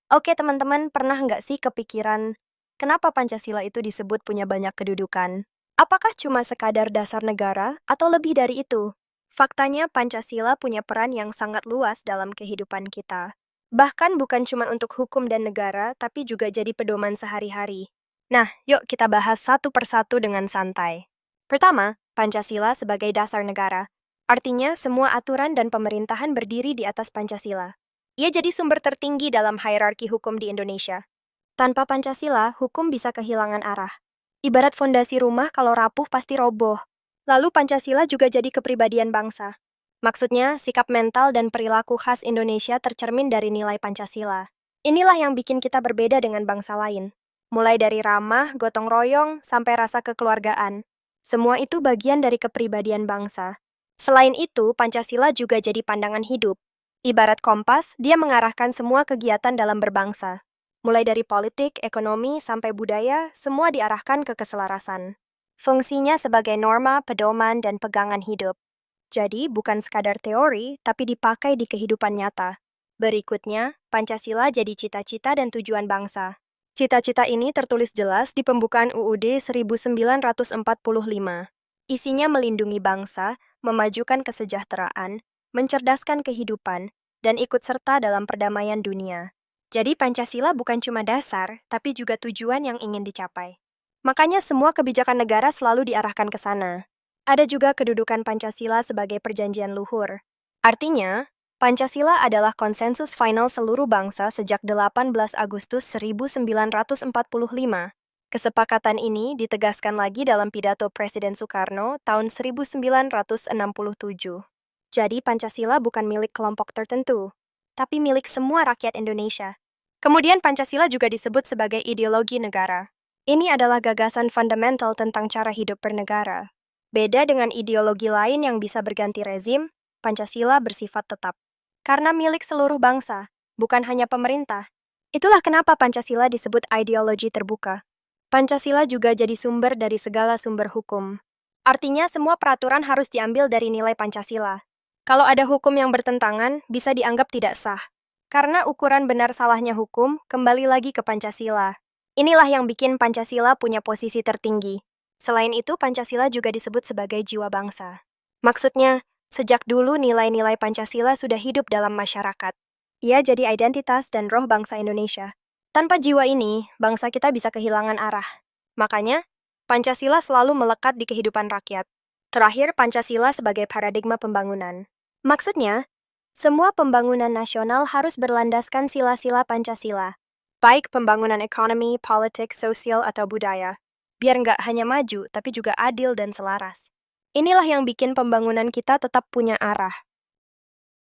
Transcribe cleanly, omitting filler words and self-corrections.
Oke teman-teman, pernah nggak sih kepikiran kenapa Pancasila itu disebut punya banyak kedudukan? Apakah cuma sekadar dasar negara atau lebih dari itu? Faktanya Pancasila punya peran yang sangat luas dalam kehidupan kita. Bahkan bukan cuma untuk hukum dan negara, tapi juga jadi pedoman sehari-hari. Nah, yuk kita bahas satu persatu dengan santai. Pertama, Pancasila sebagai dasar negara. Artinya semua aturan dan pemerintahan berdiri di atas Pancasila. Ia jadi sumber tertinggi dalam hierarki hukum di Indonesia. Tanpa Pancasila, hukum bisa kehilangan arah. Ibarat fondasi rumah kalau rapuh pasti roboh. Lalu Pancasila juga jadi kepribadian bangsa. Maksudnya, sikap mental dan perilaku khas Indonesia tercermin dari nilai Pancasila. Inilah yang bikin kita berbeda dengan bangsa lain. Mulai dari ramah, gotong royong, sampai rasa kekeluargaan. Semua itu bagian dari kepribadian bangsa. Selain itu, Pancasila juga jadi pandangan hidup. Ibarat kompas, dia mengarahkan semua kegiatan dalam berbangsa. Mulai dari politik, ekonomi, sampai budaya, semua diarahkan ke keselarasan. Fungsinya sebagai norma, pedoman, dan pegangan hidup. Jadi, bukan sekadar teori, tapi dipakai di kehidupan nyata. Berikutnya, Pancasila jadi cita-cita dan tujuan bangsa. Cita-cita ini tertulis jelas di pembukaan UUD 1945. Isinya melindungi bangsa, memajukan kesejahteraan, mencerdaskan kehidupan, dan ikut serta dalam perdamaian dunia. Jadi Pancasila bukan cuma dasar, tapi juga tujuan yang ingin dicapai. Makanya semua kebijakan negara selalu diarahkan ke sana. Ada juga kedudukan Pancasila sebagai perjanjian luhur. Artinya, Pancasila adalah konsensus final seluruh bangsa sejak 18 Agustus 1945. Kesepakatan ini ditegaskan lagi dalam pidato Presiden Soekarno tahun 1967. Jadi Pancasila bukan milik kelompok tertentu, tapi milik semua rakyat Indonesia. Kemudian Pancasila juga disebut sebagai ideologi negara. Ini adalah gagasan fundamental tentang cara hidup bernegara. Beda dengan ideologi lain yang bisa berganti rezim, Pancasila bersifat tetap. Karena milik seluruh bangsa, bukan hanya pemerintah. Itulah kenapa Pancasila disebut ideologi terbuka. Pancasila juga jadi sumber dari segala sumber hukum. Artinya semua peraturan harus diambil dari nilai Pancasila. Kalau ada hukum yang bertentangan, bisa dianggap tidak sah. Karena ukuran benar salahnya hukum kembali lagi ke Pancasila. Inilah yang bikin Pancasila punya posisi tertinggi. Selain itu, Pancasila juga disebut sebagai jiwa bangsa. Maksudnya, sejak dulu nilai-nilai Pancasila sudah hidup dalam masyarakat. Ia jadi identitas dan roh bangsa Indonesia. Tanpa jiwa ini, bangsa kita bisa kehilangan arah. Makanya, Pancasila selalu melekat di kehidupan rakyat. Terakhir, Pancasila sebagai paradigma pembangunan. Maksudnya, semua pembangunan nasional harus berlandaskan sila-sila Pancasila, baik pembangunan ekonomi, politik, sosial, atau budaya, biar nggak hanya maju, tapi juga adil dan selaras. Inilah yang bikin pembangunan kita tetap punya arah.